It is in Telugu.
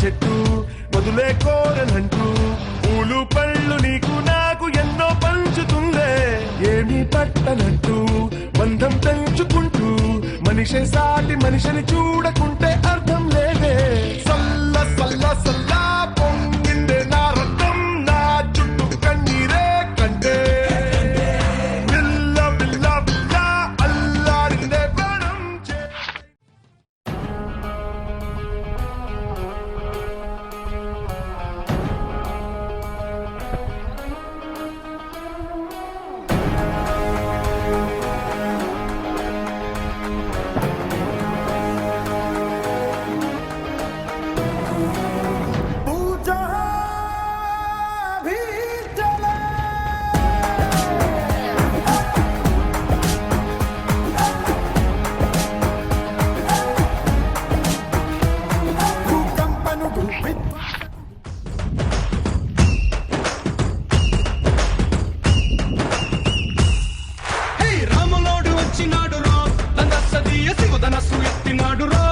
చెట్టు వదులే కోరనంటూ పూలు పళ్ళు నీకు నాకు ఎన్నో పంచుతుందే ఏమీ పట్టనట్టు బంధం పెంచుకుంటూ మనిషి సాటి మనిషిని చూడకుంటే అర్థం లేదే సల్ల సల్ల సల్లా పొంగిందే నా రక్తం నా చుట్టూ కన్నీరే కంటే బిల్ల బిల్ల బిల్ల అల్లాడిందే ప్రాణం శివధనస్సు ఎత్తినాడు రో